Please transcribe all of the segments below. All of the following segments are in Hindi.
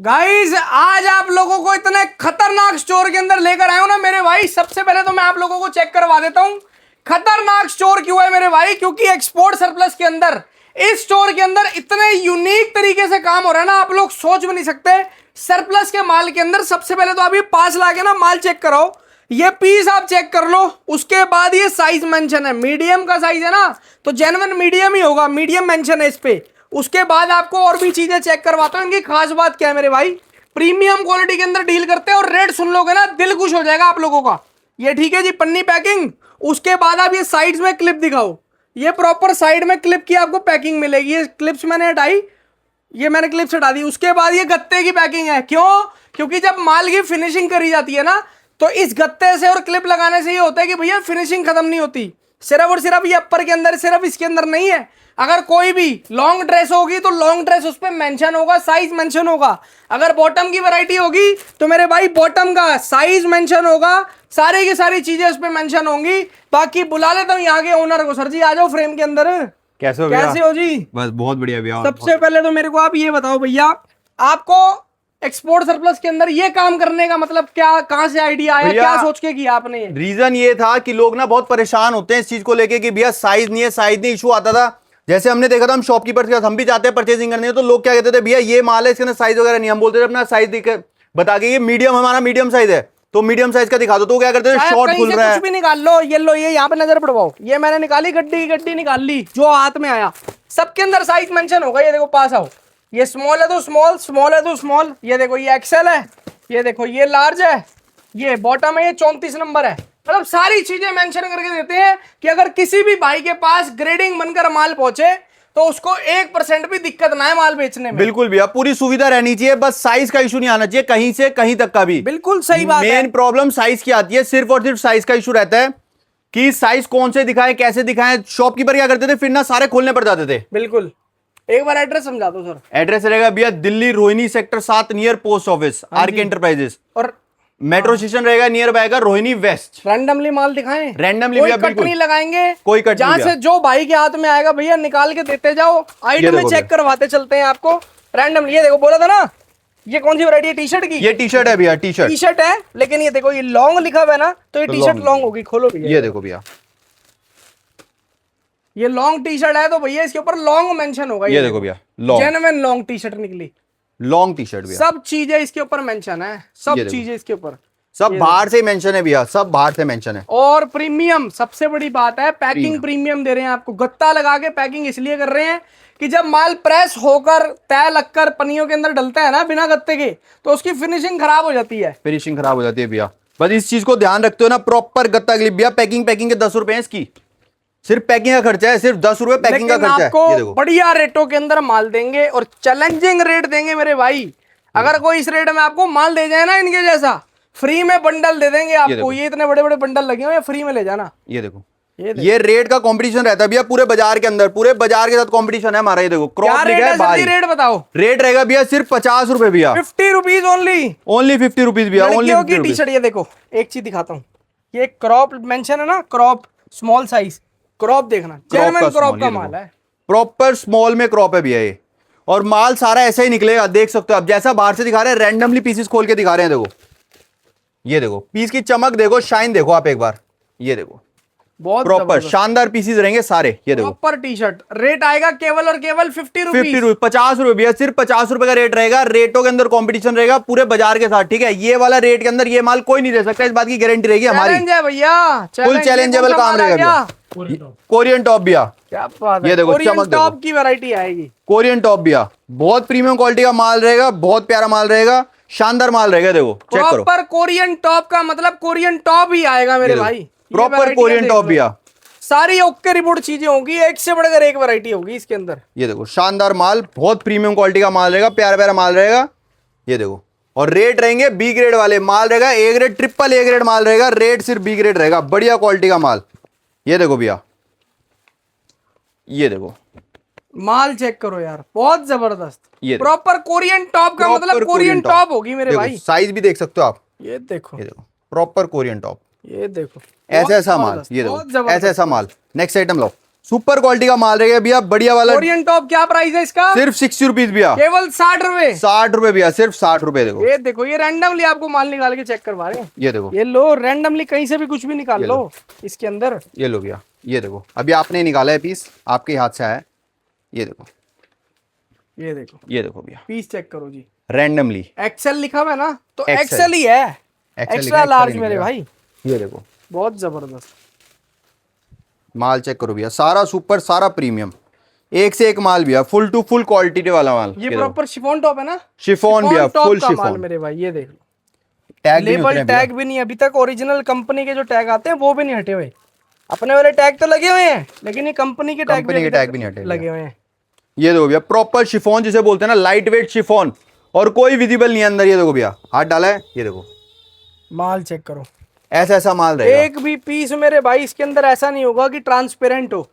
गाइस आज आप लोगों को इतने खतरनाक स्टोर के अंदर लेकर आया हूं ना मेरे भाई। सबसे पहले तो मैं आप लोगों को चेक करवा देता हूं खतरनाक स्टोर क्यों है मेरे भाई, क्योंकि एक्सपोर्ट सरप्लस के अंदर इस स्टोर के अंदर इतने यूनिक तरीके से काम हो रहा है ना, आप लोग सोच भी नहीं सकते। सरप्लस के माल के अंदर सबसे पहले तो आप ये पास लाके ना माल चेक कराओ, ये पीस आप चेक कर लो, उसके बाद ये साइज मेंशन है, मीडियम का साइज है ना तो जेन्युइन मीडियम ही होगा, मीडियम मेंशन है इस पे। उसके बाद आपको और भी चीजें चेक करवाता हूं। इनकी खास बात क्या है मेरे भाई, प्रीमियम क्वालिटी के अंदर डील करते हैं और रेट सुन लोगे ना दिल खुश हो जाएगा आप लोगों का। ये ठीक है जी, पन्नी पैकिंग। उसके बाद आप ये साइड्स में क्लिप दिखाओ, ये प्रॉपर साइड में क्लिप की आपको पैकिंग मिलेगी। ये क्लिप्स मैंने हटाई, ये मैंने क्लिप्स हटा दी। उसके बाद ये गत्ते की पैकिंग है, क्यों? क्योंकि जब माल की फिनिशिंग करी जाती है ना तो इस गत्ते से और क्लिप लगाने से ये होता है कि भैया फिनिशिंग खत्म नहीं होती। सिर्फ और सिर्फ ये अपर के अंदर, सिर्फ इसके अंदर नहीं है। अगर कोई भी लॉन्ग ड्रेस होगी तो लॉन्ग ड्रेस उस पर मेंशन होगा, साइज मेंशन होगा। अगर बॉटम की वैरायटी होगी तो मेरे भाई बॉटम का साइज मेंशन होगा, सारी की सारी चीजें उस पर मेंशन होंगी। बाकी बुला लेता हूँ यहाँ के ओनर को। सर जी आ जाओ फ्रेम के अंदर। कैसे हो जी? बस बहुत बढ़िया भैया। सबसे पहले तो मेरे को आप ये बताओ भैया, आपको एक्सपोर्ट सरप्लस के अंदर ये काम करने का मतलब क्या, कहां से आइडिया आया, क्या सोच के किया आपने? रीजन ये था कि लोग ना बहुत परेशान होते हैं इस चीज को लेके कि भैया साइज नहीं है, साइज नहीं। इशू आता था, जैसे हमने देखा था, हम शॉपकीपर के साथ हम भी चाहते हैं परचेजिंग करने, तो लोग क्या कहते थे, भैया ये माल है इसके अंदर साइज वगैरह नहीं। हम बोलते थे अपना साइज बता के, ये मीडियम, हमारा मीडियम साइज है तो मीडियम साइज का दिखा दो। तो क्या करते थे, शॉर्ट खुल रहा है, कुछ भी निकाल लो। ये लो, ये यहाँ पे नजर पड़वाओ, ये मैंने निकाली, गड्डी निकाल ली, जो हाथ में आया सबके अंदर साइज मेंशन होगा। ये देखो पास आओ, ये स्मॉल है तो स्मॉल, स्मॉल है तो स्मॉल। ये देखो ये एक्सेल है, ये देखो ये लार्ज है, ये बॉटम है, ये 34 नंबर है। मतलब सारी चीजें मेंशन करके देते हैं कि अगर किसी भी भाई के पास ग्रेडिंग बनकर माल पहुंचे तो उसको 1% भी दिक्कत ना है माल बेचने में। बिल्कुल भैया, पूरी सुविधा रहनी चाहिए, बस साइज का इशू नहीं आना चाहिए कहीं से कहीं तक का भी। बिल्कुल सही बात है। मेन प्रॉब्लम साइज की आती है, सिर्फ और सिर्फ साइज का इशू रहता है कि साइज कौन से दिखाएं, कैसे दिखाएं। शॉपकीपर क्या करते थे, फिर ना सारे खोलने पड़ जाते थे। बिल्कुल, एक बार एड्रेस समझा दो सर। एड्रेस रहेगा भैया Delhi Rohini sector 7 near post office RK enterprises, और मेट्रो स्टेशन रहेगा नियर बाय का रोहिणी वेस्ट। रैंडमली माल दिखाएं, रैंडमली कोई कट नहीं लगाएंगे, कोई कट जहां से जो भाई के हाथ में आएगा भैया निकाल के देते जाओ, आइटम में चेक करवाते चलते हैं आपको रैंडमली। ये देखो बोला था ना, ये कौन सी वैरायटी है टी शर्ट की? ये टी शर्ट है भैया, टी शर्ट है, लेकिन ये देखो ये लॉन्ग लिखा हुआ है ना तो ये टी शर्ट लॉन्ग होगी। खोलो भैया, ये देखो भैया, ये लॉन्ग टी शर्ट है तो भैया इसके ऊपर लॉन्ग मेंशन होगा। ये देखो भैया, long genuine long T shirt निकली, लॉन्ग टी शर्ट भैया, सब चीजें इसके ऊपर मेंशन है, सब चीजें इसके ऊपर, सब बाहर से मेंशन है भैया, सब बाहर से मेंशन है। और प्रीमियम सबसे बड़ी बात है, पैकिंग प्रीमियम दे रहे हैं आपको। गत्ता लगा के पैकिंग इसलिए कर रहे हैं कि जब माल प्रेस होकर तय लगकर पनियों के अंदर डलता है ना बिना गत्ते के, तो उसकी फिनिशिंग खराब हो जाती है। फिनिशिंग खराब हो जाती है भैया, बस इस चीज को ध्यान रखते हो ना। प्रॉपर गत्ता क्लिप भैया, पैकिंग के 10 रुपए है इसकी, सिर्फ पैकिंग का खर्चा है, सिर्फ 10 रुपए पैकिंग का खर्चा है। ये देखो बढ़िया रेटों के अंदर माल देंगे और चैलेंजिंग रेट देंगे मेरे भाई। अगर कोई इस रेट में आपको माल दे जाए ना इनके जैसा, फ्री में बंडल दे देंगे आपको। ये इतने बड़े बड़े बंडल लगे हुए हैं, फ्री में ले जाना। ये देखो, ये रेट का कंपटीशन रहता है भैया पूरे बाजार के अंदर, पूरे बाजार के साथ कंपटीशन है हमारा। ये देखो क्रॉप लिखा है भाई, रेट बताओ। रेट रहेगा भैया सिर्फ 50 रुपए भैया, 50 रुपीज ओनली, ओनली 50 रुपीज भैया, ओनली 50 टी शर्ट। ये देखो एक चीज दिखाता हूँ, ये क्रॉप मेंशन है ना, क्रॉप स्मॉल साइज, क्रॉप देखना, जेन्युइन क्रॉप का माल है, प्रॉपर स्मॉल में क्रॉप है भैया ये। और माल सारा ऐसा ही निकलेगा, देख सकते हो आप, जैसा बाहर से दिखा रहे हैं, रैंडमली पीसेस खोल के दिखा रहे हैं। देखो ये देखो पीस की चमक देखो, शाइन देखो आप एक बार, ये देखो बहुत प्रॉपर शानदार पीसेस रहेंगे सारे। ये देखो प्रॉपर टी शर्ट, रेट आएगा केवल और केवल 50 रुपीज, 50 रुपए भैया, सिर्फ 50 रुपए का रेट रहेगा। रेटों के अंदर कंपटीशन रहेगा पूरे बाजार के साथ, ठीक है। ये वाला रेट के अंदर ये माल कोई नहीं दे सकता, इस बात की गारंटी रहेगी हमारी। चैलेंज है भैया, फुल चैलेंजेबल काम रहेगा भैया। कोरियन टॉप भैया, क्या बात है, ये देखो कोरियन चमक टॉप की वैरायटी आएगी। कोरियन टॉप भैया बहुत प्रीमियम क्वालिटी का माल रहेगा, बहुत प्यारा माल रहेगा, शानदार माल रहेगा। देखो चेक करो, प्रॉपर कोरियन टॉप का मतलब कोरियन टॉप ही आएगा मेरे भाई। प्रॉपर कोरियन टॉप भैया, सारी ओके रिपोर्ट चीजें होंगी, एक से बढ़कर एक वैरायटी होगी इसके अंदर। ये देखो शानदार माल, बहुत प्रीमियम क्वालिटी का माल रहेगा, प्यारा प्यारा माल रहेगा। ये देखो, और रेट रहेंगे बी ग्रेड वाले माल रहेगा, A grade triple A grade माल रहेगा, रेट सिर्फ बी ग्रेड रहेगा, बढ़िया क्वालिटी का माल। ये देखो भैया, ये देखो माल चेक करो यार, बहुत जबरदस्त। ये प्रॉपर कोरियन टॉप का मतलब कोरियन टॉप होगी मेरे भाई। साइज भी देख सकते हो आप, ये देखो, ये देखो प्रॉपर कोरियन टॉप, ये देखो ऐसा ऐसा माल। ये देखो ऐसा ऐसा माल। नेक्स्ट आइटम लो, सुपर क्वालिटी का माल रहेगा भैया, बढ़िया वाला। कोरियन टॉप क्या प्राइस है इसका? सिर्फ 60 रुपीज भैया, केवल 60 रुपए। 60 रुपए भैया, सिर्फ 60 रुपए। देखो ये देखो, ये रैंडमली आपको माल निकाल के चेक करवा रहे हैं। ये देखो, ये लो, रैंडमली कहीं से भी कुछ भी निकाल लो इसके अंदर। ये लो भैया, ये देखो, अभी आपने निकाला है पीस, आपके हाथ से आया है। ये देखो, ये देखो, ये देखो भैया, पीस चेक करो जी। रैंडमली एक्सेल लिखा हुआ है ना, तो XL एक्सेल ही है, एक्सेल एक्स्ट्रा लार्ज मेरे भाई। ये देखो, बहुत जबरदस्त माल चेक करो भैया, सारा सुपर, सारा प्रीमियम, एक से एक माल भैया, फुल टू फुल क्वालिटी वाला माल। ये प्रॉपर शिफॉन टॉप है ना? शिफॉन भैया, टॉप फुल का माल शिफॉन। मेरे भाई। ये देख लो, टैग भी नहीं लेबल उतरे भैया। टैग भी नहीं अभी तक, ओरिजिनल कंपनी के जो टैग आते हैं वो भी नहीं हटे हुए। अपने वाले टैग तो लगे हुए हैं, लेकिन ये कंपनी के टैग कंपनी के टैग भी नहीं हटे लगे हुए हैं। ये देखो भैया, प्रॉपर शिफॉन जिसे बोलते हैं ना, लाइट वेट शिफॉन, और कोई विजिबल नहीं है अंदर। ये देखो भैया, हाथ डाला है, ये देखो, माल चेक करो, ऐसा ऐसा माल रहेगा एक भी पीस मेरे भाई इसके अंदर ऐसा नहीं होगा कि ट्रांसपेरेंट हो।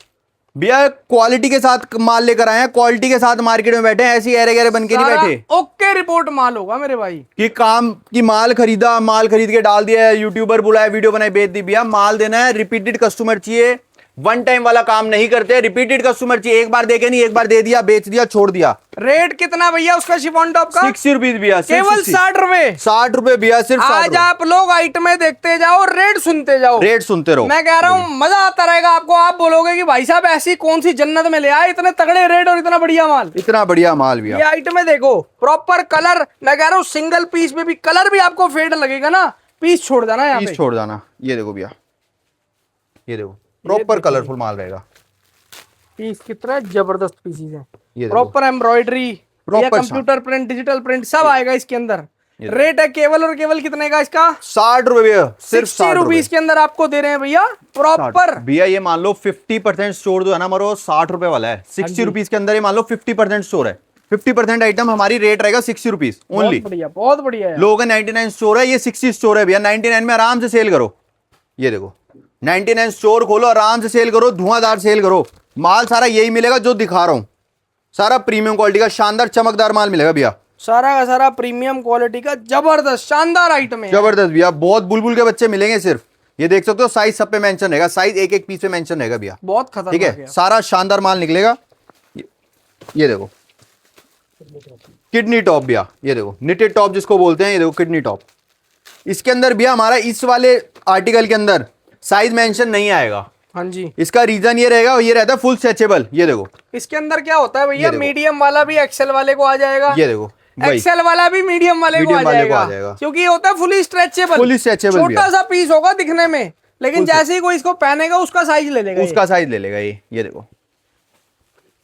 भैया। क्वालिटी के साथ माल लेकर आए हैं, क्वालिटी के साथ मार्केट में बैठे हैं, ऐसी एरे गहरे बन के नहीं सारा बैठे ओके रिपोर्ट माल होगा मेरे भाई। कि काम की माल खरीदा, माल खरीद के डाल दिया, यूट्यूबर बुलाया, वीडियो बनाई, बेच दी। भैया माल देना है, रिपीटेड कस्टमर चाहिए, वन टाइम वाला काम नहीं करते, रिपीटेड कस्टमर चाहिए। एक बार देखे नहीं, एक बार दे दिया, बेच दिया, छोड़ दिया। रेट कितना भैया उसका शिफॉन टॉप का? 60 रुपीज भैया, केवल 60 रुपए। 60 रुपए भैया, सिर्फ 60 आज आप लोग आइटमें देखते जाओ, रेट सुनते जाओ, रेट सुनते रहो। मैं कह रहा हूँ मजा आता रहेगा आपको। आप बोलोगे कि भाई साहब ऐसी कौन सी जन्नत में ले आए, इतने तगड़े रेट और इतना बढ़िया माल। इतना बढ़िया माल भैया। ये आइटमें देखो, प्रॉपर कलर, मैं कह रहा हूँ सिंगल पीस में भी कलर भी आपको फेड लगेगा ना, पीस छोड़ देना यहाँ पीस पे। छोड़ जाना। ये देखो भैया, ये देखो, प्रॉपर कलरफुल माल रहेगा। पीस कितना जबरदस्त पीसीज है, ये देखो, proper embroidery, Proper computer print, digital print सब आएगा इसके अंदर। रेट है केवल और केवल कितने का इसका? 60 रुपए भैया, सिर्फ 60 रुपीज के अंदर आपको दे रहे हैं भैया, प्रॉपर। भैया ये मान लो 50% स्टोर जो है ना हमारा, 60 रुपए वाला है। 60 रुपीज के अंदर ये मान लो 50% स्टोर है। 50% आइटम हमारी रेट रहेगा 60 रुपीज ओनली। बढ़िया, बहुत बढ़िया है। लोगों का 99 स्टोर है, ये 60 स्टोर है भैया। 99 में आराम से सेल करो। ये देखो, 99 स्टोर खोलो, आराम से सेल करो, धुआंधार सेल करो। माल सारा यही मिलेगा जो दिखा रहा हूं, सारा प्रीमियम क्वालिटी का शानदार चमकदार माल मिलेगा भैया। सारा का सारा प्रीमियम क्वालिटी का जबरदस्त शानदार आइटम है। जबरदस्त भैया, बहुत बुलबुल के बच्चे मिलेंगे सिर्फ। ये देख सकते हो, साइज सब पे मेंशन रहेगा, साइज एक एक पीस पे मेंशन रहेगा भैया। बहुत ठीक खतरनाक है, सारा शानदार माल निकलेगा। ये देखो, किडनी टॉप भैया, ये देखो, निटेड टॉप जिसको बोलते हैं, ये देखो किडनी टॉप। इसके अंदर भैया हमारा इस वाले आर्टिकल के अंदर साइज मेंशन नहीं आएगा। हाँ जी, इसका रीजन ये रहेगा, ये रहता है फुल स्ट्रेचेबल। ये देखो, इसके अंदर क्या होता है भैया, देखो। मीडियम वाला भी एक्सेल वाले को आ जाएगा, ये देखो, वही एक्सेल वाला भी मीडियम वाले को आ जाएगा, क्योंकि ये होता है फुली स्ट्रेचेबल। फुली स्ट्रेचेबल छोटा सा पीस होगा दिखने में, लेकिन जैसे ही कोई इसको पहनेगा उसका साइज ले लेगा। उसका साइज ले लेगा ये देखो,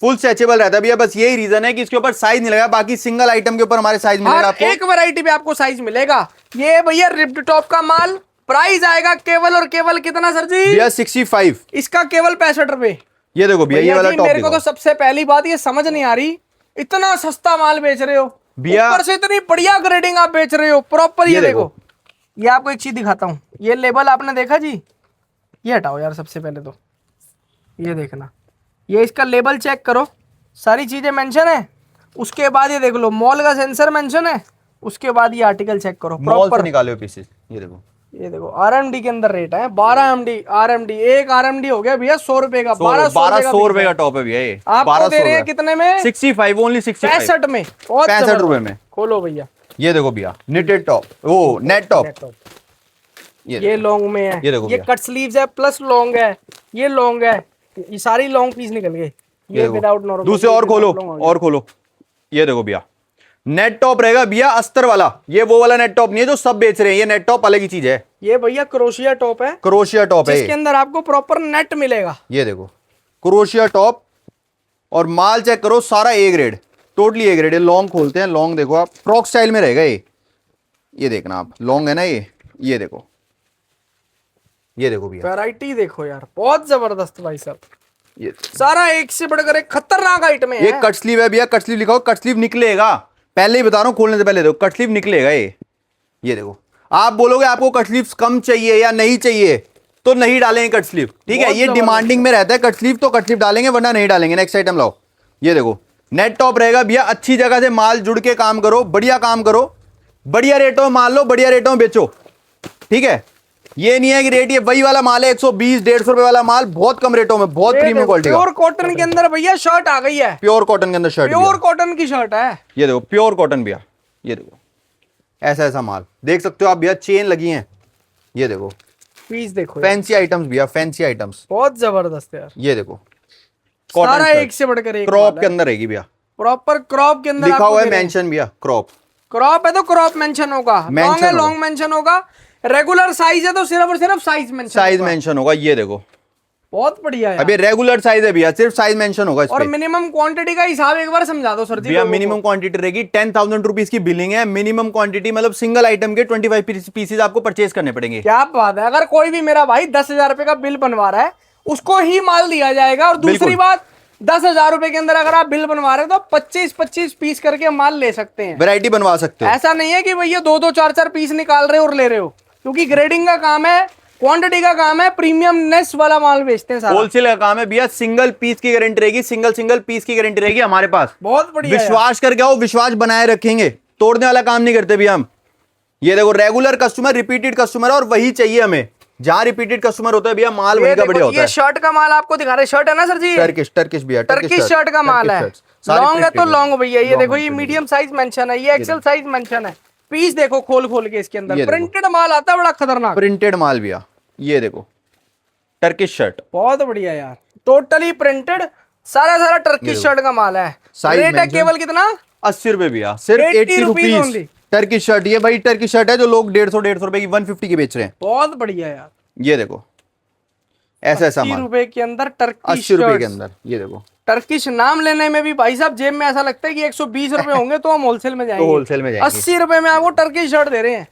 फुल स्ट्रेचेबल रहता है भैया। बस यही रीजन है कि इसके ऊपर साइज नहीं लगा, बाकी सिंगल आइटम के ऊपर हमारे साइज मिलेगा आपको। एक वैरायटी पे आपको साइज मिलेगा। ये भैया रिप्ड टॉप का माल, प्राइस आएगा केवल और केवल कितना सर जी? भैया 65। इसका केवल 65 रुपए। ये देखो भैया, ये वाला टॉप मेरे को तो सबसे पहली बात ये समझ नहीं आ रही, इतना सस्ता माल बेच रहे हो भैया, ऊपर से इतनी बढ़िया ग्रेडिंग आप बेच रहे हो प्रॉपर। ये देखो, ये आपको एक चीज दिखाता हूँ, ये लेबल आपने देखा जी, ये हटाओ यार सबसे पहले तो, ये देखना, ये इसका लेबल चेक करो, सारी चीजें मेंशन है। उसके बाद ये देख लो, मॉल का सेंसर मेंशन है। उसके बाद ये आर्टिकल चेक करो, प्रॉपर निकाले हुए पीसेस। ये देखो, ये देखो, आरएमडी के अंदर रेट है 12 एमडी। आरएमडी एक आरएमडी हो गया भैया 100 रुपए का, 1200 रुपए का टॉप है भैया। ये आपको दे रहे हैं कितने में? 65, ओनली 65 में, 65 रुपए में। खोलो भैया, ये देखो भैया, निटेड टॉप, ओ नेट टॉप। ये लॉन्ग में है, ये देखो ये कट स्लीव्स है प्लस लॉन्ग है, ये लॉन्ग है, ये सारी लॉन्ग पीस निकल गए। ये विदाउट नॉर्मल। दूसरे और खोलो, और खोलो। ये देखो भैया, नेट टॉप रहेगा भैया, अस्तर वाला। ये वो वाला नेट टॉप नहीं है जो सब बेच रहे हैं, ये नेट टॉप अलग ही चीज है। ये भैया क्रोशिया टॉप है, क्रोशिया टॉप है, जिसके अंदर आपको प्रॉपर नेट मिलेगा। ये देखो, क्रोशिया टॉप। और माल चेक करो, सारा A grade, totally A grade है। लॉन्ग खोलते हैं, लॉन्ग देखो आप, फ्रॉक स्टाइल में रहेगा ये देखना आप, लॉन्ग है ना ये देखो, ये देखो भैया, वैरायटी देखो यार, बहुत जबरदस्त भाई साहब। ये सारा एक से बढ़कर एक खतरनाक आइटम है। ये कट स्लीव है भैया, कट स्लीव लिखा हो, कट स्लीव निकलेगा, पहले ही बता रहा हूं, खोलने से पहले देखो, कट स्लीव निकलेगा ये देखो। आप बोलोगे आपको कट स्लीव कम चाहिए या नहीं चाहिए, तो नहीं डालेंगे कट स्लीव, ठीक है। ये डिमांडिंग में रहता है कट स्लीव, तो कट स्लीव डालेंगे, वरना नहीं डालेंगे। नेक्स्ट आइटम लाओ, ये देखो, नेट टॉप रहेगा भैया। अच्छी जगह से माल जुड़ के काम करो, बढ़िया काम करो, बढ़िया रेटों में माल लो, बढ़िया रेटों में बेचो, ठीक है। ये नहीं है कि रेट ये वही वाला माल है 120-150 रुपए वाला माल, बहुत कम रेटों में, बहुत प्रीमियम क्वालिटी का। प्योर कॉटन के अंदर भैया शर्ट आ गई है, प्योर कॉटन के अंदर शर्ट, प्योर कॉटन की शर्ट है। ये देखो प्योर कॉटन भैया, ये देखो ऐसा ऐसा माल देख सकते हो आप भैया, चेन लगी है, ये देखो पीस देखो, फैंसी आइटम्स भैया, फैंसी आइटम्स बहुत जबरदस्त है यार। ये देखो सारा एक से बढ़कर एक क्रॉप के अंदर रहेगी भैया, प्रॉपर क्रॉप के अंदर लिखा आपको हुआ है दे रहे हैं। मेंशन भैया, क्रॉप क्रॉप है तो क्रॉप मेंशन होगा, लॉन्ग है लॉन्ग मेंशन होगा, रेगुलर साइज है तो सिर्फ और सिर्फ साइज मेंशन, साइज मेंशन होगा। ये देखो बहुत बढ़िया है। अभी रेगुलर साइज है भैया, सिर्फ साइज मेंशन होगा इस और पे। मिनिमम क्वांटिटी का हिसाब एक बार समझा दो सर जी। भैया मिनिमम क्वांटिटी रहेगी 10,000 रुपीज की बिलिंग है, मिनिमम क्वांटिटी मतलब सिंगल आइटम के 25 पीसेज आपको परचेज करने पड़ेंगे। क्या बात है, अगर कोई भी मेरा भाई 10,000 रुपए का बिल बनवा रहा है उसको ही माल दिया जाएगा। और दूसरी बात 10,000 रुपए के अंदर अगर आप बिल बनवा रहे हो तो 25-25 पीस करके माल ले सकते हैं, वैरायटी बनवा सकते हो। ऐसा नहीं है कि भैया 2-2 4-4 पीस निकाल रहे हो और ले रहे हो, क्योंकि ग्रेडिंग का काम है, क्वांटिटी का काम है, प्रीमियमनेस वाला माल बेचते हैं सारा। होलसेल का काम है भैया, सिंगल पीस की गारंटी रहेगी, सिंगल पीस की गारंटी रहेगी हमारे पास। बहुत बढ़िया विश्वास करके आओ, विश्वास बनाए रखेंगे, तोड़ने वाला काम नहीं करते भैया हम। ये देखो रेगुलर कस्टमर, रिपीटेड कस्टमर, और वही चाहिए हमें। जहां रिपीटेड कस्टमर होता है भैया, माल वही का बढ़िया होता है। ये शर्ट का माल आपको दिखा रहे, शर्ट है ना सर जी, टर्किश भैया, टर्किश शर्ट का माल है, लॉन्ग है तो लॉन्ग भैया। ये देखो ये मीडियम साइज मेंशन है, ये एक्सेल साइज मेंशन है। पीस देखो खोल खोल के इसके अंदर प्रिंटेड माल आता है, बड़ा खतरनाक प्रिंटेड माल भैया। ये देखो टर्किश शर्ट, बहुत बढ़िया यार, टोटली प्रिंटेड, सारा टर्किश शर्ट का माल है। रेट है केवल कितना, 80 रुपए भैया, सिर्फ 80 रुपीज टर्किश शर्ट। ये भाई टर्किश शर्ट है जो लोग 150 रुपए की 150 की बेच रहे हैं। बहुत बढ़िया यार, ये देखो ऐसा ऐसा माल 80 रुपए के अंदर टर्किश 80 रुपए के अंदर। ये देखो टर्किश नाम लेने में भी भाई साहब जेब में ऐसा लगता है कि 120 रुपए होंगे तो हम होलसेल में जाएंगे, तो होलसेल में जाएंगे। 80 रुपए में आपको टर्किश शर्ट दे रहे हैं।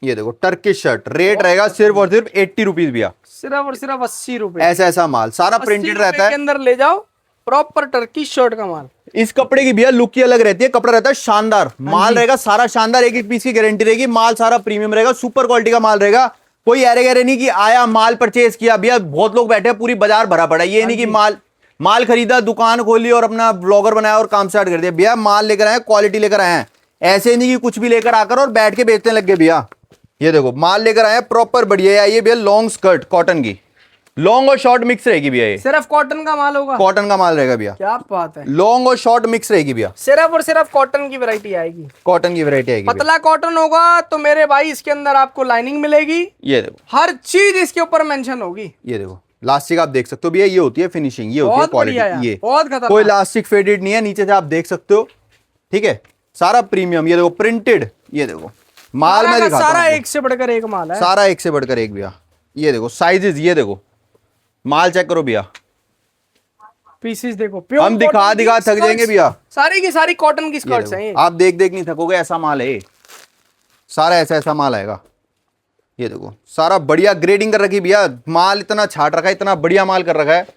ये देखो टर्किश शर्ट, रेट रहेगा सिर्फ और सिर्फ 80 रुपीज भैया, सिर्फ और सिर्फ 80 रुपए। ऐसा ऐसा माल सारा प्रिंटेड रहता है के अंदर ले जाओ, प्रॉपर टर्किश शर्ट का माल। इस कपड़े की भैया लुक ही अलग रहती है, कपड़ा रहता है शानदार, माल रहेगा सारा शानदार, एक एक पीस की गारंटी रहेगी, माल सारा प्रीमियम रहेगा, सुपर क्वालिटी का माल रहेगा। कोई अरे गहरे नहीं कि आया माल परचेज किया भैया, बहुत लोग बैठे हैं, पूरी बाजार भरा पड़ा है। ये नहीं कि माल खरीदा, दुकान खोली और अपना ब्लॉगर बनाया और काम स्टार्ट कर दिया। भैया माल लेकर आए, क्वालिटी लेकर आए हैं, ऐसे नहीं कि कुछ भी लेकर आकर और बैठ के बेचने लग गए भैया। ये देखो माल लेकर आए प्रॉपर बढ़िया है। ये भैया लॉन्ग स्कर्ट कॉटन की, लॉन्ग और शॉर्ट मिक्स रहेगी भैया, ये सिर्फ कॉटन का माल होगा, कॉटन का माल रहेगा भैया। क्या बात है, लॉन्ग और शॉर्ट मिक्स रहेगी भैया, सिर्फ और सिर्फ कॉटन की वैरायटी आएगी, कॉटन की वैरायटी आएगी। पतला कॉटन होगा तो मेरे भाई इसके अंदर आपको लाइनिंग मिलेगी, ये देखो हर चीज इसके ऊपर मेंशन होगी। ये देखो लास्टिक आप देख सकते हो भैया, ये होती है फिनिशिंग, ये होती है बहुत बढ़िया क्वालिटी। यार, ये बहुत खतरनाक, कोई लास्टिक फेडेड नहीं है, नीचे से आप देख सकते हो, ठीक है, सारा प्रीमियम। ये देखो प्रिंटेड, ये देखो माल मैं दिखाता सारा हूं, एक से बढ़कर एक माल है, सारा एक से बढ़कर एक भैया। ये देखो साइजेस, ये देखो माल चेक करो भैया, पीसेस देखो, प्योर हम दिखा थक जाएंगे भैया। सारी की सारी कॉटन की ये स्कर्ट्स हैं देखो, ये। आप देख नहीं थकोगे, ऐसा माल है ये, सारा ऐसा ऐसा माल आएगा। ये देखो सारा बढ़िया ग्रेडिंग कर रखी भैया, माल इतना छाट रखा है, इतना बढ़िया माल कर रखा है।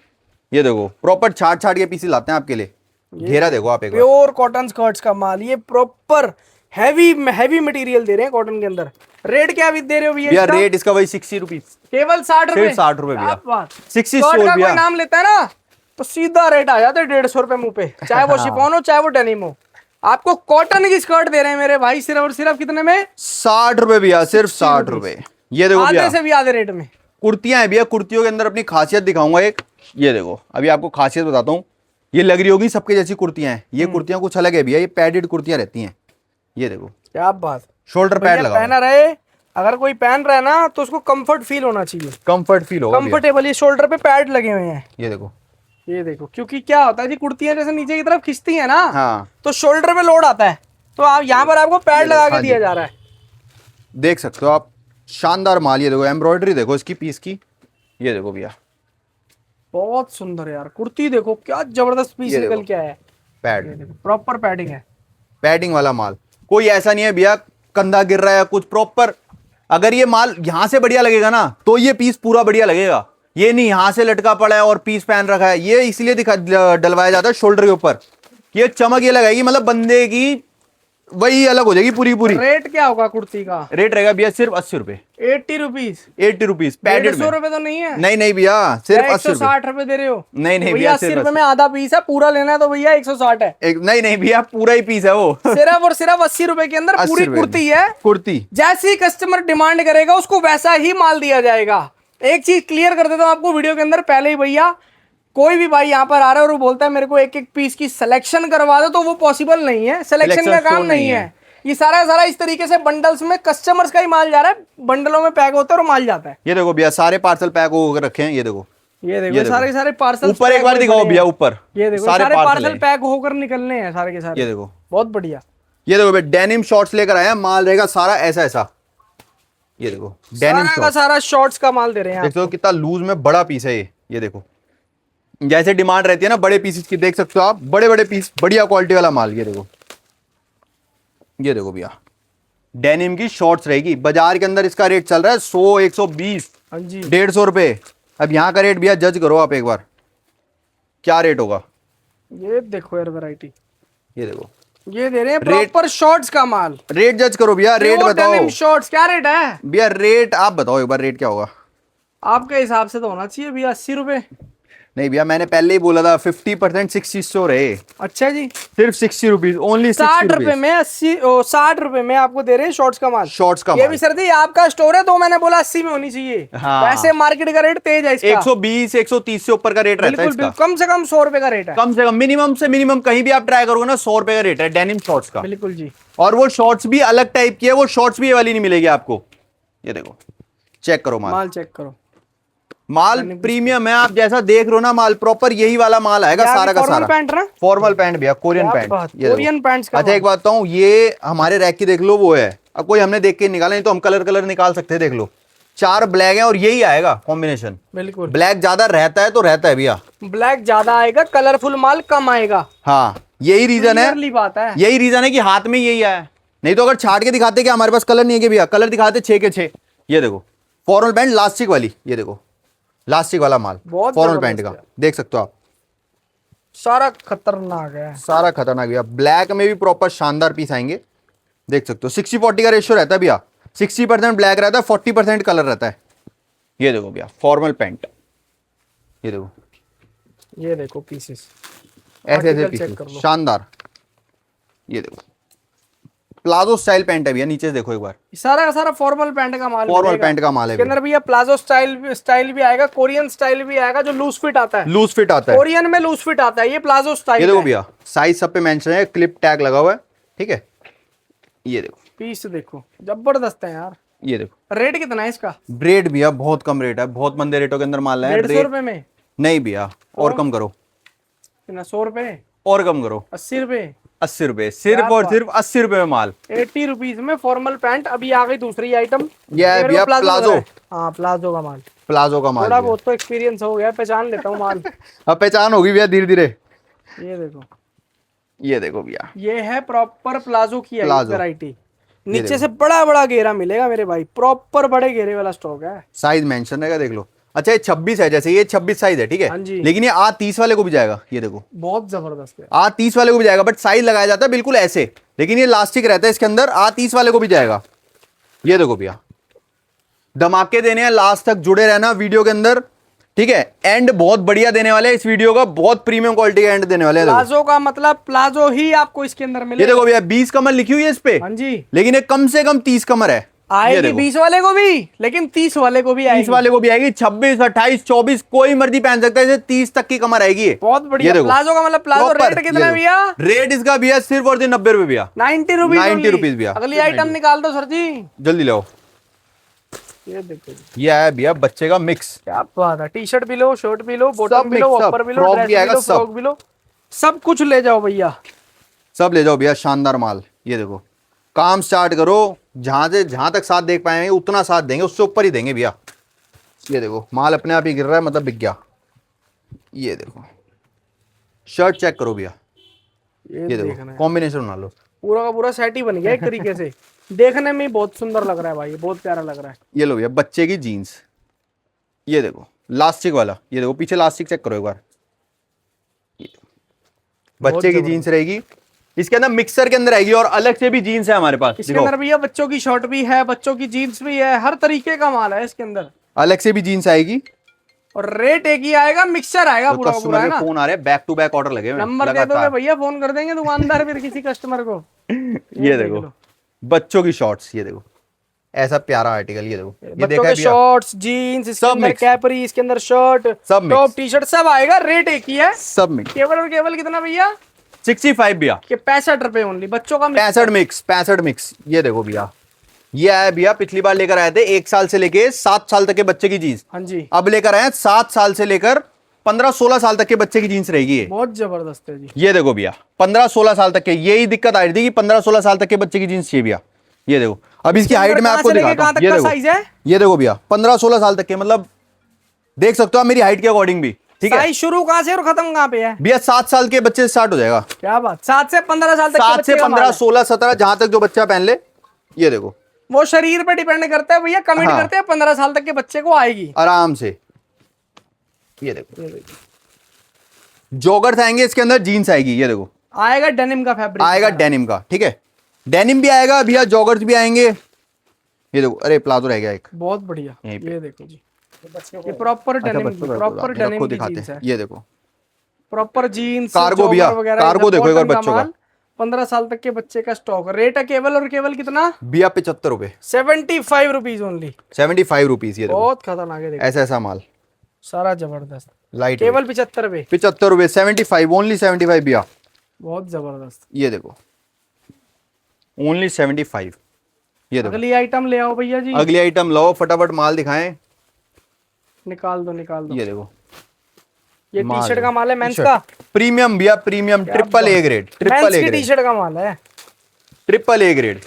ये देखो प्रॉपर छाट के पीसी लाते हैं आपके लिए। घेरा देखो आप एक बार, प्योर कॉटन स्कर्ट्स का माल, ये प्रॉपर हैवी मटेरियल दे रहे हैं कॉटन के अंदर। रेट क्या भी दे रहे हो भैया? भैया रेट इसका वही 60 रुपीज, केवल 60 रुपए, सिर्फ 60 रुपए भैया। क्या बात, 60 स्कर्ट का भैया। कोई नाम लेता है ना तो सीधा रेट आ जाता है 150 रुपए मुंह पे, चाहे वो शिफॉन हो चाहे वो डेनिम हो। आपको कॉटन की स्कर्ट दे रहे हैं मेरे भाई सिर्फ और सिर्फ कितने में, 60 रुपए भैया, सिर्फ 60 रुपए। ये देखो भैया आधे से भी आधे रेट में कुर्तियां हैं भैया, कुर्तियों के अंदर अपनी खासियत दिखाऊंगा एक। ये देखो अभी आपको खासियत बताता हूँ, ये लग रही होगी सबके जैसी कुर्तियां हैं, ये कुर्तियां कुछ अलग है भैया, ये पैडेड कुर्तियां रहती हैं। ये देखो क्या बात, शोल्डर पैड लगा, पहना रहे, अगर कोई पहन रहा है ना तो उसको कंफर्ट फील होना चाहिए, कंफर्ट फील होगा भैया। कंफर्टेबल। ये शोल्डर पे पैड लगे हुए हैं, ये देखो क्योंकि क्या होता है जी, कुर्तियां जैसे नीचे की तरफ खिंचती है ना, हाँ, तो शोल्डर पे लोड आता है, तो आप यहाँ पर आपको पैड लगा के दिया जा रहा है। देख सकते हो आप, शानदार माल। ये देखो एम्ब्रॉयडरी देखो इसकी पीस की, ये देखो भैया बहुत सुंदर यार, कुर्ती देखो क्या जबरदस्त पीस ये निकल देखो। के आया है, पैड, प्रॉपर पैडिंग है, पैडिंग वाला माल। कोई ऐसा नहीं है भैया कंधा गिर रहा है कुछ, प्रॉपर। अगर ये माल यहां से बढ़िया लगेगा ना तो ये पीस पूरा बढ़िया लगेगा, ये नहीं यहां से लटका पड़ा है और पीस पहन रखा है। ये इसलिए डलवाया जाता है शोल्डर के ऊपर, ये चमक ये लगाएगी, मतलब बंदे की वही अलग हो जाएगी पूरी। रेट क्या होगा कुर्ती का? रेट रहेगा भैया सिर्फ 80 रुपए, 80 रुपीज, 80 रुपीज पैडेड 150 में। रुपए तो नहीं है? नहीं नहीं भैया, सिर्फ 80 रुपए। 160 रुपए दे रहे हो? नहीं नहीं भैया भैया, 80 सिर्फ रुपए में आधा पीस है, पूरा लेना है तो भैया 160 है। नहीं नहीं भैया, पूरा ही पीस है वो। सिर्फ और सिर्फ 80 रुपए के अंदर 80 पूरी रुपए कुर्ती है। कुर्ती। जैसी कस्टमर डिमांड करेगा उसको वैसा ही माल दिया जाएगा। एक चीज क्लियर कर देता हूं आपको वीडियो के अंदर पहले ही भैया, कोई भी भाई यहाँ पर आ रहा है और वो बोलता है मेरे को एक एक पीस की सिलेक्शन करवा दो, तो वो पॉसिबल नहीं है। सिलेक्शन का Selection काम show नहीं नहीं है। ये सारा इस तरीके से बंडल्स में कस्टमर्स का ही माल जा रहा है, बंडलों में पैक होता है और माल जाता है। ये देखो भैया, सारे पार्सल पैक होकर रखे हैं, ये देखो। ये देखो सारे पार्सल ऊपर एक बार दिखाओ भैया, ऊपर ये देखो सारे पार्सल पैक होकर निकलने हैं सारे के सारे। ये देखो बहुत बढ़िया। ये देखो भैया, डेनिम शॉर्ट्स लेकर आए हैं, माल रहेगा सारा ऐसा ऐसा। ये देखो डेनिम सारा का सारा शॉर्ट्स का माल दे रहे हैं। देख सकते हो कितना लूज में बड़ा पीस है ये देखो। जैसे डिमांड रहती है ना बड़े पीसेस की, देख सकते हो आप, बड़े बड़े पीस, बढ़िया क्वालिटी वाला माल। ये देखो भैया, डेनिम की शॉर्ट्स रहेगी। बाजार के अंदर इसका रेट चल रहा है 100, 120, हाँ जी, 150 रुपए। अब यहाँ का रेट भैया जज करो आप एक बार, क्या रेट होगा। ये देखो यार वैरायटी, ये देखो ये दे रहे हैं प्रॉपर शॉर्ट्स का माल। रेट जज करो भैया, रेट बताओ शॉर्ट्स क्या रेट है भैया, रेट आप बताओ एक बार, रेट क्या होगा आपके हिसाब से? तो होना चाहिए भैया 80 रुपए। नहीं भैया, मैंने पहले ही बोला था 50% 60 शो रहे। अच्छा जी, सिर्फ 60 रुपीज ओनली। 60 रुपए में 60 रुपए में आपको दे रहे हैं शॉर्ट्स का माल। शॉर्ट्स का ये माल। भी सर जी आपका स्टोर है तो मैंने बोला 80 में होनी चाहिए। हाँ। वैसे मार्केट का रेट तेज है इसका। 120, 130 से ऊपर का रेट रहता है बिल्कुल इसका। कम से कम 100 रुपए का रेट है। कम से मिनिमम कहीं भी आप ट्राई करोगे ना 100 रुपए का रेट है डेनिम शॉर्ट्स का। बिल्कुल जी। और वो शॉर्ट्स भी अलग टाइप की है, वो शॉर्ट्स भी ये वाली नहीं मिलेगी आपको। ये देखो, चेक करो माल चेक करो, माल प्रीमियम है। आप जैसा देख रहे हो ना माल, प्रॉपर यही वाला माल आएगा सारा का सारा। पैंट ना, फॉर्मल पैंट भैया, कोरियन पैंट। कोरियन पैंट्स का। अच्छा एक बात बताऊं, ये हमारे रैक की देख लो वो है। अब कोई हमने देख के निकाला नहीं तो हम कलर निकाल सकते हैं। देख लो 4 ब्लैक है और यही आएगा कॉम्बिनेशन। बिल्कुल, ब्लैक ज्यादा रहता है तो रहता है भैया, ब्लैक ज्यादा आएगा, कलरफुल माल कम आएगा। हाँ यही रीजन है, क्लियरली बात है। यही रीजन है कि हाथ में यही आया है। नहीं तो अगर छाट के दिखाते कि हमारे पास कलर नहीं है कि भैया, कलर दिखाते 6 के 6। ये देखो फॉर्मल पैंट लास्टिक वाली, ये देखो लास्टिक वाला माल फॉर्मल पैंट का, देख सकते हो आप। सारा खतरनाक है, सारा खतरनाक भैया। ब्लैक में भी प्रॉपर शानदार पीस आएंगे, देख सकते हो। 60-40 का रेशियो रहता है भैया, 60% ब्लैक रहता है, 40% कलर रहता है। ये देखो भैया फॉर्मल पैंट, ये देखो, ये देखो पीसेस ऐसे ऐसे पीस शानदार। ये देखो प्लाजो स्टाइल पैंट है भैया, नीचे से देखो एक बार, सारा का सारा फॉर्मल पैंट का माल। फॉर्मल पैंट का माल है। इसके अंदर भैया प्लाजो स्टाइल भी आएगा, कोरियन स्टाइल भी आएगा जो लूज फिट आता है। लूज फिट आता है, कोरियन में लूज फिट आता है, ये प्लाजो स्टाइल। ये देखो भैया साइज सब पे मेंशन है, क्लिप टैग लगा हुआ है, ठीक है। ये देखो पीस देखो जबरदस्त है यार। ये देखो रेट कितना है इसका? रेट भैया बहुत कम रेट है, बहुत मंदे रेटों के अंदर माल है। 150 रुपए में नहीं भैया, और कम करो, 100 रुपए, और कम करो, 80 रुपए, 80 रुपए, सिर्फ और सिर्फ 80 रुपए में माल। 80 रुपीज में फॉर्मल पैंट। अभी आ गई दूसरी आइटम, ये है भैया प्लाजो। हाँ प्लाजो का माल, प्लाजो का माल थोड़ा बहुत तो एक्सपीरियंस हो गया, पहचान लेता हूँ माल। अब पहचान होगी भैया धीरे धीरे। ये देखो, ये देखो भैया, ये है प्रॉपर प्लाजो की प्लाजो। वैरायटी। नीचे से बड़ा बड़ा घेरा मिलेगा मेरे भाई, प्रॉपर बड़े घेरे वाला स्टॉक है। साइज मेंशन रहेगा, देख लो। अच्छा ये 26 है, जैसे ये 26 साइज है, ठीक है। हाँ जी। लेकिन ये A30 वाले को भी जाएगा, ये देखो बहुत जबरदस्त है। A30 वाले को भी जाएगा, बट साइज लगाया जाता है बिल्कुल ऐसे, लेकिन ये लास्टिक रहता है इसके अंदर। A30 वाले को भी जाएगा। ये देखो भैया, धमाके देने हैं, लास्ट तक जुड़े रहना वीडियो के अंदर, ठीक है। एंड बहुत बढ़िया देने वाले हैं इस वीडियो का, बहुत प्रीमियम क्वालिटी का एंड देने वाले हैं। प्लाजो का मतलब प्लाजो ही आपको इसके अंदर ये मिलेगा। देखो भैया 20 कमर लिखी हुई है इस पे, हाँ जी, लेकिन ये कम से कम 30 कमर है। आएगी 20 वाले को भी, लेकिन 30 वाले को भी आएगी। 30 वाले को भी आएगी, 26, 28, 24 कोई मर्जी पहन सकता है, 30 तक की कमर आएगी। बहुत बढ़िया प्लाजो का मतलब प्लाजो। रेट कितना है भैया? रेट इसका भैया सिर्फ और सिर्फ 90 रुपए भैया, 90 रुपीज। 90 रुपीज भैया। अगली आइटम निकाल दो सर जी, जल्दी लाओ। ये देखो, ये है भैया बच्चे का मिक्स, क्या बात है। टी शर्ट भी लो, शर्ट भी लो, सब बॉटम भी लो, mix, सब। अपर भी लो, फ्रॉक ड्रेस भी आएगा, भी लो, सब। फ्रॉक भी लो, सब कुछ ले जाओ भैया। सब ले जाओ भैया, शानदार माल। ये देखो काम स्टार्ट करो, जहां तक साथ देख पाएंगे उतना साथ देंगे, उससे ऊपर ही देंगे भैया। ये देखो माल अपने आप ही गिर रहा है, मतलब बिक गया। ये देखो शर्ट चेक करो भैया, ये देखो कॉम्बिनेशन बना लो, पूरा का पूरा सेट ही बन गया एक तरीके से। देखने में बहुत सुंदर लग रहा है भाई, बहुत प्यारा लग रहा है। ये लो भैया बच्चे की जीन्स, ये देखो लास्टिक वाला, ये देखो पीछे लास्टिक चेक करो एक बार। बच्चे की जीन्स रहेगी, इसके अंदर मिक्सर के अंदर आएगी और अलग से भी जीन्स है हमारे पास। इसके अंदर भैया बच्चों की शर्ट भी है, बच्चों की जीन्स भी है, हर तरीके का माल है इसके अंदर। अलग से भी जीन्स आएगी और रेट एक ही आएगा, मिक्सर आएगा पूरा पूरा, है कस्टमर ना। के फोन आ रहे हैं, बैक टू बैक ऑर्डर लगे हुए हैं नंबर दे दोगे भैया, फोन कर देंगे दुकानदार फिर किसी कस्टमर को। ये देखो बच्चों की शॉर्ट्स, ये देखो ऐसा प्यारा आर्टिकल, ये देखो ये बच्चों के शॉर्ट्स, जीन्स, इसके अंदर कैपरी, इसके अंदर शर्ट, सब टॉप, टी शर्ट सब आएगा। रेट एक ही है सब मिक्स। केवल और केवल कितना भैया? 65 भैया, 65 रुपए ओनली। बच्चों का 65 मिक्स। ये देखो भैया, ये आया भैया, पिछली बार लेकर आए थे 1 साल से लेके 7 साल तक के बच्चे की जीन्स। हाँ जी, अब लेकर आए 7 साल से लेकर 15-16 साल तक के बच्चे की जीन्स रहेगी ये। बहुत जबरदस्त है जी। ये देखो भैया 15-16 साल तक के, यही दिक्कत आ रही थी कि 15-16 साल तक के बच्चे की जीन्स चाहिए भैया। ये देखो अब इसकी हाइट में आपको दिखाता हूं, ये देखो ये देखो भैया 15-16 साल तक के, मतलब देख सकते हो आप मेरी हाइट के अकॉर्डिंग भी, ठीक है। साइज शुरू कहां से और खत्म कहां पे है भैया? 7 साल के बच्चे से स्टार्ट हो जाएगा। क्या बात, 7 से 15 साल तक? 7 से 15, 16, 17 जहां तक जो बच्चा पहन ले। ये देखो वो शरीर पे डिपेंड करता है भैया, कमिट हाँ। करते हैं 15 साल तक के बच्चे को आएगी आराम से। ये देखो जॉगर्स आएंगे, इसके अंदर जीन्स आएगी। ये देखो आएगा डेनिम का फैब्रिक, आएगा डेनिम का, ठीक है। डेनिम भी आएगा भैया, जॉगर्स भी आएंगे। ये देखो, अरे प्लाजो रह गया एक, बहुत बढ़िया। यहीं पे। ये देखो जी, ये प्रॉपर डेनिम की, प्रॉपर डेनिम की जीन्स है। ये देखो प्रॉपर जीन्स, कार्गो भैया, कार्गो देखो एक बार बच्चों का। 15 साल तक के बच्चे का स्टॉक। रेट है केवल और केवल कितना भैया? 75 रुपए, 75 रुपीज ओनली। 75 रुपीज। ये देखो बहुत खतरनाक है, देखो ऐसा ऐसा माल, सारा जबरदस्त। लाइट केवल 75 रुपए, 75 रुपए, 75 ओनली 75 भैया। बहुत जबरदस्त। ये देखो ओनली 75। ये देखो अगली आइटम ले आओ भैया जी, अगली आइटम लाओ, फटाफट माल दिखाएं। निकाल दो निकाल दो। ये देखो ये माल टी शर्ट है। का माल है मेंस टी-शर्ट। का, प्रीमियम भैया, premium triple A grade, triple men's A की टी ग्रेड, शर्ट का माल है, ट्रिपल ए ग्रेड।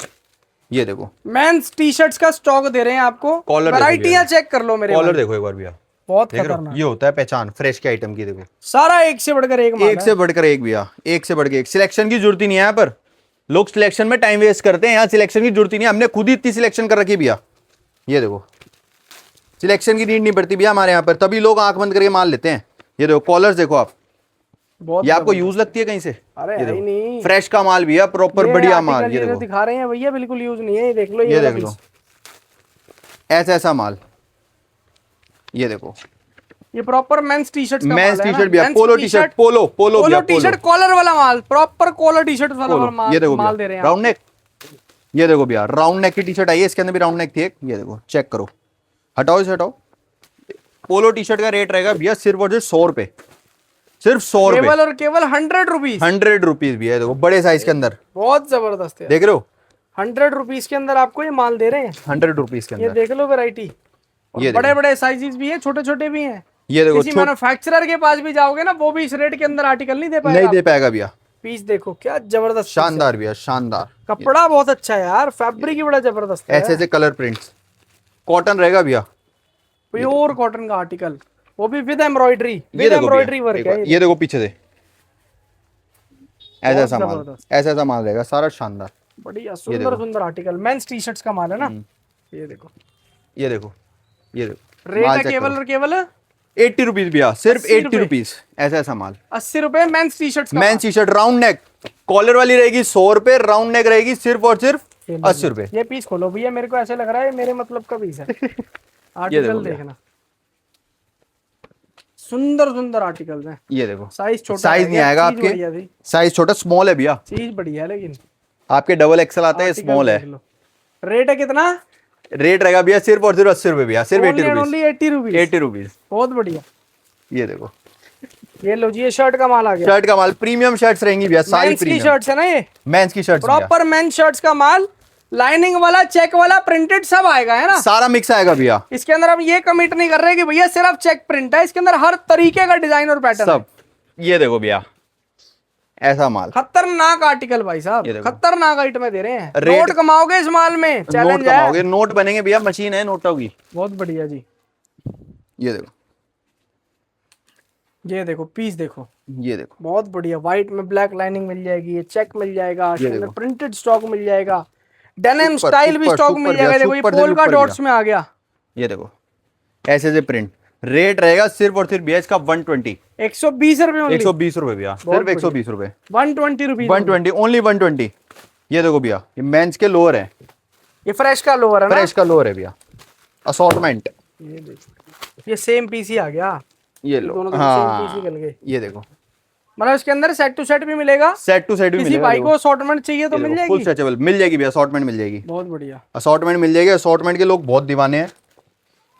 ये देखो मेंस टी शर्ट्स का स्टॉक दे रहे हैं आपको। कॉलर वैरायटियां चेक कर लो मेरे कॉलर भाई। देखो एक बार भैया, बहुत देख रहे हो? खतरनाक, ये होता है पहचान फ्रेश के आइटम की। देखो सारा एक से बढ़कर एक माल एक से बढ़कर एक भैया, एक से बढ़कर एक। सिलेक्शन की जरूरत ही नहीं है यहाँ पर, लोग सिलेक्शन में टाइम वेस्ट करते हैं, यहाँ सिलेक्शन की जरूरत ही नहीं है। हमने खुद ही इतनी सिलेक्शन कर रखी है भैया। ये देखो सिलेक्शन की नीड नहीं पड़ती भैया हमारे यहाँ पर, तभी लोग आंख बंद करके माल लेते हैं। ये देखो कॉलर्स देखो आप, बहुत ये आपको यूज लगती है कहीं से? अरे ये है ही देखो नहीं, फ्रेश का माल भैया, प्रॉपर ये बढ़िया आर्टिकल माल। ये जो देखो दिखा रहे हैं भैया बिल्कुल यूज नहीं है, ये देख लो, ये वाला देख लो piece। ऐसा ऐसा माल। ये देखो ये प्रॉपर मेंस टी शर्ट का मेंस माल है टी ना, शर्ट भैया, men's पोलो की टी शर्ट, t-shirt, पोलो पोलो भैया, पोलो टी शर्ट कॉलर वाला माल, प्रॉपर कॉलर टी शर्ट वाला माल, ये देखो माल दे रहे भैया हैं राउंड नेक। ये देखो भैया राउंड नेक की टी शर्ट आई है, इसके अंदर भी राउंड नेक थी एक। ये देखो चेक करो, हटाओ इसे हटाओ। पोलो टी शर्ट का रेट रहेगा भैया सिर्फ और सिर्फ 100 रुपए, सिर्फ 100 रुपए, केवल और केवल 100 रुपीज। 100 रुपीज भैया। देखो बड़े साइज के अंदर, बहुत जबरदस्त है, देख रहे हो? 100 रुपीज के अंदर आपको ये माल दे रहे हैं। 100 रुपीज के ये अंदर। देख लो वैरायटी, ये बड़े बड़े साइजेस भी हैं, छोटे छोटे भी हैं। ये देखो किसी मैन्युफैक्चरर के पास भी जाओगे ना, वो भी इस रेट के अंदर आर्टिकल नहीं दे पाएगा। नहीं दे पाएगा भैया। पीस देखो क्या जबरदस्त, शानदार भैया, शानदार। कपड़ा बहुत अच्छा है यार, फैब्रिक ही बड़ा जबरदस्त है, ऐसे ऐसे कलर प्रिंट्स, कॉटन रहेगा भैया, प्योर कॉटन का आर्टिकल, वो भी विद एम्ब्रॉयडरी, ये विद देखो एम्ब्रॉयडरी भैया, वर्क एक है। बार, ये देखो पीछे से ऐसा बहुत ऐसा माल, जबरदस्त। ऐसा ऐसा माल रहेगा सारा शानदार। बढ़िया सुंदर सुंदर आर्टिकल, मेंस टी शर्ट्स का माल है ना। ये देखो ये देखो ये देखो रेट माल है चेक केवल करो। और केवल 80 रुपीज भैया, सिर्फ 80 80 रुपीज। ऐसा ऐसा माल 80 रुपए मेंस टी शर्ट्स का men's T shirt round neck, collar वाली रहेगी 100 रुपए, राउंड नेक रहेगी सिर्फ और सिर्फ 80 रुपए। ये पीस खोलो भैया, मेरे को ऐसे लग रहा है मेरे मतलब का पीस है। आर्टिकल देखना, सुंदर सुंदर आर्टिकल्स हैं। ये देखो साइज छोटा, साइज नहीं आएगा आपके, साइज छोटा स्मॉल है भैया, चीज बढ़िया है लेकिन आपके डबल एक्सल आता है, स्मॉल है। रेट है कितना? रेट रहेगा भैया सिर्फ और सिर्फ 80 रुपए भैया, सिर्फ 80 रुपीज, ओनली 80 रुपीज, 80 रुपीज। बहुत बढ़िया। ये देखो ये लो जी, ये शर्ट का माल आ गया, शर्ट का माल, प्रीमियम शर्ट्स रहेंगी भैया, सारी मेंस की प्रीमियम शर्ट्स है ना, ये मेंस की शर्ट्स भैया, प्रॉपर मेंस शर्ट्स का माल, लाइनिंग वाला, चेक वाला, प्रिंटेड सब आएगा, है ना। सारा मिक्स आएगा भैया। इसके अंदर हम ये कमिट नहीं कर रहे कि भैया सिर्फ चेक प्रिंट है, इसके अंदर हर तरीके का डिजाइन और पैटर्न सब। ये देखो भैया ऐसा माल, खतरनाक आर्टिकल भाई ये साहब, देखो। खतरनाक आइटम दे रहे हैं। रेट- नोट कमाओगे इस माल में, नोट चैलेंज है। कमाओगे, नोट बनेंगे भैया, मशीन है नोटों की। बहुत बढ़िया जी। ये देखो ये देखो पीस देखो, ये देखो बहुत बढ़िया, व्हाइट में ब्लैक लाइनिंग मिल जाएगी, ये चेक मिल जाएगा, इसके अंदर देखो। प्रिंटेड स्टॉक मिल जाएगा, डेनिम सुपर, स्टाइल भी सुपर, स्टॉक सुपर मिल भैया, जाएगा। देखो ये सुपर से पोल का सुपर डॉट्स भैया। में आ गया, ये देखो ऐसे ऐसे प्रिंट, रेट रहेगा सिर्फ और सिर्फ भैया इसका 120, 120 रुपए ओनली। 120 रुपए भैया, सिर्फ 120 रुपए, 120 रुपीज। 120 ओनली 120। ये देखो भैया, ये मेंस के लोअर है, ये फ्रेश का लोअर है ना? फ्रेश का लोअर है भैया, असॉर्टमेंट। ये देखो, ये सेम पीस ही आ गया, ये लो, दोनों सेम हाँ पीस निकल गए। ये देखो, मतलब इसके अंदर सेट टू सेट भी मिलेगा, सेट टू सेट भी किसी मिलेगा। भाई को असॉर्टमेंट चाहिए तो मिल फुल जाएगी। स्ट्रेचेबल मिल जाएगी भैया, असॉर्टमेंट मिल जाएगी, बहुत बढ़िया। असॉर्टमेंट मिल जाएगी। असॉर्टमेंट के लोग बहुत दीवाने हैं।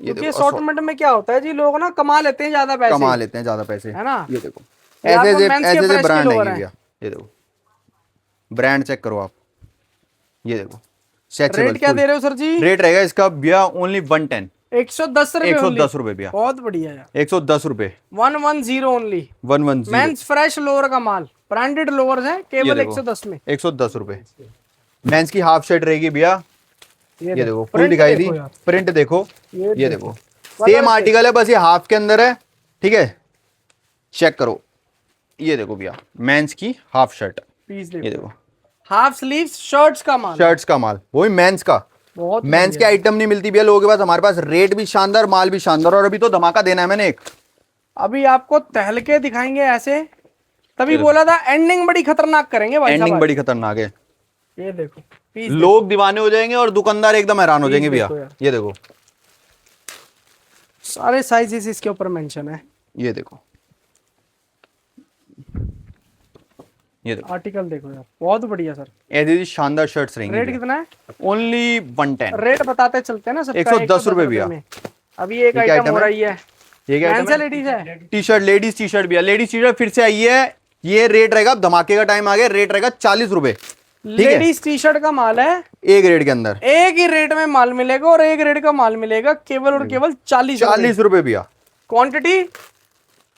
ये क्योंकि देखो असॉर्टमेंट में क्या होता है जी, लोग ना कमा लेते हैं ज्यादा पैसे, कमा लेते हैं ज्यादा पैसे, है ना? ये देखो ये आपको ऐसे men's के ऐसे fresh के ब्रांड lower है हैं। भैया। ये देखो ब्रांड चेक करो आप, ये देखो स्ट्रेचेबल। रेट क्या दे रहे हो सर जी? रेट रहेगा इसका भैया ओनली 110, 110 रुपए। 110 रुपए भैया, बहुत बढ़िया यार। 110 रुपए, 110 ओनली। 110, मेंस फ्रेश लोअर का माल, ब्रांडेड लोअर्स हैं, केवल देखो। 110 में। 110 रुपए। मेंस की हाफ शर्ट रहेगी भैया, ये देखो फुल print दिखाई दी, देखो यार। प्रिंट देखो, ये ये देखो सेम आर्टिकल है, बस ये हाफ के अंदर है, ठीक है? चेक करो, ये देखो भैया मेंस की हाफ शर्ट, पीस ये देखो, देखो हाफ स्लीव्स शर्ट्स का माल, शर्ट्स का माल, वही मेंस का। बहुत मेंस के आइटम नहीं मिलती भैया लोगों के पास, हमारे पास रेट भी शानदार, माल भी शानदार, और अभी तो धमाका देना है मैंने एक। अभी आपको तहलके दिखाएंगे ऐसे, तभी बोला था एंडिंग बड़ी खतरनाक करेंगे भाई एंडिंग साहब। बड़ी खतरनाक है, ये देखो पीस लोग दीवाने हो जाएंगे और दुकानदार एकदम हैरान हो पीस जाएंगे भैया। देखो यार। ये देखो, सारे साइजेस इसके ऊपर मेंशन है। ये देखो, ये देखो आर्टिकल देखो यार, बहुत बढ़िया सर। ऐसी शानदार शर्ट्स रहेंगी रेट भैया। कितना है? ओनली 110, रेट बताते चलते हैं ना सबका। 110 रुपए भैया। में। अभी एक ये क्या आइटम हो item है? रही है, ये क्या मेंस item है है? लेडीज है? T shirt, ladies T shirt भैया, लेडीज टी शर्ट फिर से आई है। ये रेट रहेगा, अब धमाके का टाइम आ गया, रेट रहेगा 40 रुपए, ठीक है? लेडीज टी शर्ट का माल है, एक रेट के अंदर एक ही रेट में माल मिलेगा, और एक रेट का माल मिलेगा केवल और केवल 40 रुपए भैया। क्वांटिटी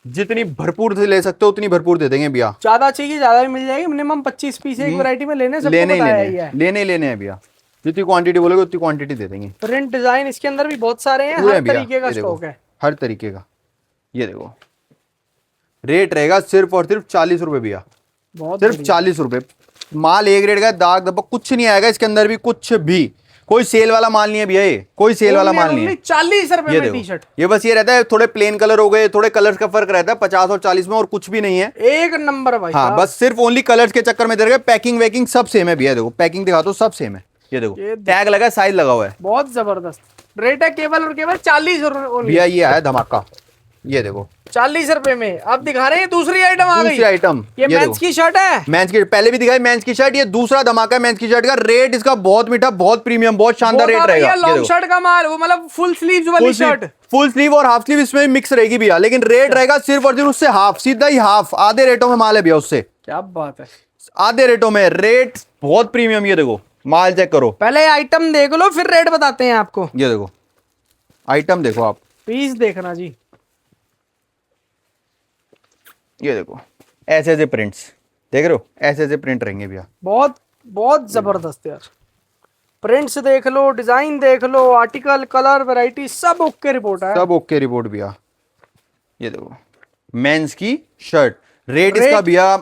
जितनी भरपूर से ले सकते हो उतनी भरपूर दे देंगे भैया। ज्यादा चाहिए ज्यादा भी मिल जाएगी, मिनिमम 25 पीस एक वैरायटी में लेने, सबको लेने ही बताया लेने ही है। हैं, लेने ही लेने हैं भैया, जितनी क्वांटिटी बोलोगे उतनी क्वांटिटी दे देंगे। प्रिंट डिजाइन इसके अंदर भी बहुत सारे हैं, पूरे हर भैया, तरीके का ये देखो, स्टॉक है। हर तरीके का। ये देखो रेट रहेगा सिर्फ और सिर्फ 40 रुपए भैया, बहुत सिर्फ 40 रुपए। माल एक रेट का, दाग धब्बा कुछ नहीं आएगा इसके अंदर भी, कुछ भी। कोई सेल वाला माल नहीं है भैया, ये कोई सेल वाला माल नहीं है। 40 रुपए ये में टी देखो, शर्ट, ये बस ये रहता है थोड़े प्लेन कलर हो गए, थोड़े कलर्स का फर्क रहता है 50 और 40 में, और कुछ भी नहीं है। एक नंबर भाई हाँ, साहब। बस सिर्फ ओनली कलर्स के चक्कर में दे रहे। पैकिंग वैकिंग सब सेम है भैया, देखो पैकिंग दिखा दो, सब सेम है। ये देखो ये टैग लगा है, साइज लगा हुआ है बहुत जबरदस्त रेट है, केवल और केवल 40 रुपए। भैया। ये आया धमाका, ये देखो 40 रुपए में आप दिखा रहे हैं। दूसरी आइटम आ गई, दूसरी आइटम, ये मेंस की शर्ट है। मेंस की, पहले भी दिखाई मेंस की शर्ट, ये दूसरा धमाका है मेंस की शर्ट का। रेट इसका बहुत मीठा, बहुत प्रीमियम, बहुत शानदार रेट रहेगा। लॉन्ग शर्ट का माल, वो मतलब फुल स्लीव्स वाली शर्ट, फुल स्लीव और हाफ स्लीव इसमें मिक्स रहेगी भैया, लेकिन रेट रहेगा सिर्फ और सिर्फ उससे हाफ, सीधा ही हाफ, आधे रेटों में माल है भैया उससे, क्या बात है। आधे रेटों में, रेट बहुत प्रीमियम। ये देखो माल चेक करो, पहले आइटम देख लो फिर रेट बताते हैं आपको। ये देखो आइटम देखो आप, पीस देखना जी, ये देखो ऐसे ऐसे प्रिंट्स देख रहे हो, ऐसे ऐसे प्रिंट रहेंगे भैया। बहुत बहुत जबरदस्त यार। प्रिंट्स देख लो, डिजाइन देख लो, आर्टिकल, कलर, वैरायटी सब ओके रिपोर्ट है। सब ओके रिपोर्ट भैया। ये देखो मेंस की शर्ट, रेट रेट इसका भैया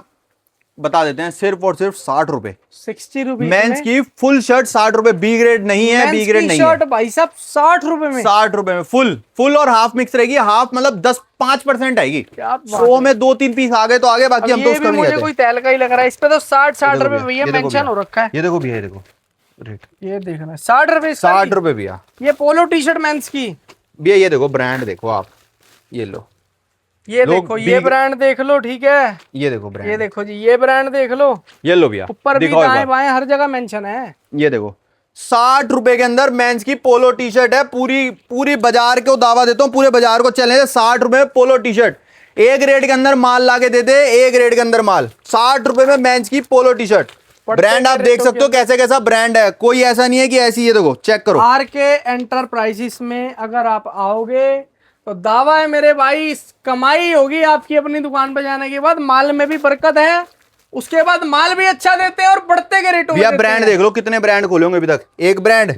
बता देते हैं, सिर्फ और सिर्फ 60 रुपए। 60 रुपीज मेंस की फुल शर्ट 60 रुपए, बी ग्रेड नहीं है, बी ग्रेड नहीं शर्ट है। भाई साहब 60 रुपए में, 60 रुपए में फुल और हाफ मिक्स रहेगी। हाफ मतलब 10-5% आएगी। क्या बात 100 में 2-3 पीस आ गए तो आगे, बाकी हम तो ये उसका भी नहीं मुझे कहते। कोई तेल का ही लग रहा है। इस पे तो 60 रुपए भैया ये देखो मेंशन हो रखा है। ये देखो भैया, ये देखो रेट ये देखना 60 रुपए, 60 रुपए भैया। ये पोलो टी शर्ट मेंस की, भैया ये देखो ब्रांड देखो आप, ये लो, ये लोग देखो, ये ब्रांड देख लो, ठीक है। ये देखो ये ब्रांड, देखो जी, ये ब्रांड देख लो, ये लो भैया, ऊपर भी दिखाओ एक दाएं बार। बाएं हर जगह मेंशन है। ये देखो 60 रुपए के अंदर मेंस की पोलो टी शर्ट है। पूरी बाजार को दावा देता हूँ, पूरे बाजार को चैलेंज है, 60 रुपए में पोलो टी शर्ट। एक रेट के अंदर माल लाके देते, एक रेट के अंदर माल, 60 रुपए में मेंस की पोलो टी शर्ट। ब्रांड आप देख सकते हो कैसे कैसा ब्रांड है, कोई ऐसा नहीं है कि ऐसी। ये देखो चेक करो, आरके एंटरप्राइजेस में अगर आप आओगे तो दावा है मेरे भाई, कमाई होगी आपकी अपनी दुकान पे जाने के बाद। माल में भी बरकत है, उसके बाद माल भी अच्छा देते हैं और बढ़ते के रेटों में भैया देते ब्रांड हैं। देख लो कितने ब्रांड खोले होंगे अभी तक। एक ब्रांड,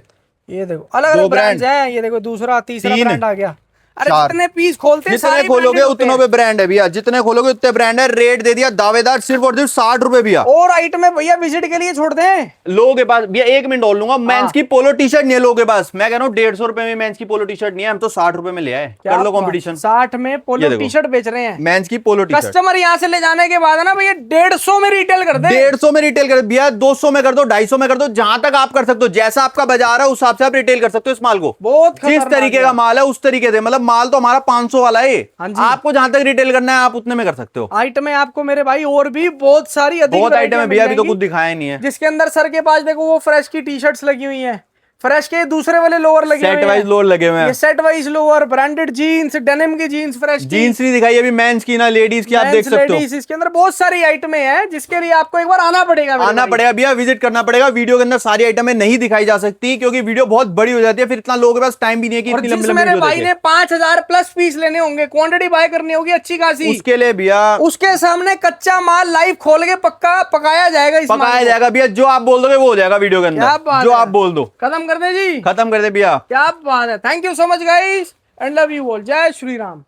ये देखो अलग दो अलग ब्रांड, ब्रांड्स हैं। ये देखो दूसरा तीसरा तीन, ब्रांड आ गया, अरे चार। जितने पीस खोलते हैं जितने सारे खोलोगे branded होते उतनों हैं। पे ब्रांड है भैया, जितने खोलोगे उतने ब्रांड है। रेट दे दिया दावेदार सिर्फ और सिर्फ 60 रुपए भैया। और आइटम है भैया विजिट के लिए छोड़ दें। लोगों के पास भैया 1 मिनट और लूंगा, मेंस की पोलो टी शर्ट नहीं है लोगों के पास। मैं कह रहा हूँ 150 रुपए में मेंस की पोलो टी शर्ट नहीं है, हम तो 60 रुपए में ले आए। कर लो कंपटीशन। 60 में ये पोलो देखो। टी शर्ट बेच रहे हैं। मेंस की पोलो टी शर्ट कस्टमर यहाँ से ले जाने के बाद है ना भैया 150 में रिटेल कर दे। 150 में रिटेल कर भैया, 200 में कर दो, 250 में कर दो, जहां तक आप कर सकते हो। जैसा आपका बाजार है उस हिसाब से आप रिटेल कर सकते हो इस माल को। बहुत जिस खतरनाक तरीके है। का माल है उस तरीके से, मतलब माल तो हमारा 500 वाला है। हाँ जी। आपको जहां तक रिटेल करना है आप उतने में कर सकते हो। आइटम है आपको मेरे भाई और भी बहुत सारी अधिक बहुत आइटम है वैरायटियां भैया, मिल अभी तो जाएंगी। कुछ दिखाया नहीं है। जिसके अंदर सर के पास देखो वो फ्रेश की टी शर्ट्स लगी हुई हैं, फ्रेश के दूसरे वाले लोअर लगे हुए सेट हैं। वाइज लोअर लगे हुए ये हैं। Set wise lower, branded jeans, denim की जीन्स, फ्रेश जीन्स नहीं दिखाई अभी, मेंस की ना लेडीज की, आप देख सकते हो। इसके अंदर बहुत सारी आइटमें हैं जिसके लिए आपको एक बार आना पड़ेगा मेरे आना भाई। पड़ेगा भैया, विजिट करना पड़ेगा। वीडियो के अंदर सारी आइटमें नहीं दिखाई जा सकती क्योंकि वीडियो बहुत बड़ी हो जाती है, फिर इतना लोगों के पास टाइम भी नहीं है कि और इतनी जिस लंबी लंबी मेरे वीडियो भाई देखें। ने 5000 प्लस पीस लेने होंगे, क्वांटिटी बाय करनी होगी अच्छी खासी, उसके लिए भैया उसके सामने कच्चा माल लाइव खोल के पक्का पकाया जाएगा। इस माल पकाया को। जाएगा भैया, जो आप बोल दोगे वो हो जाएगा वीडियो के क्या अंदर, बात जो है। आप बोल दो। खत्म कर दे जी, खत्म कर दे भैया। क्या बात है। Thank you so much guys and love you all. जय श्री राम।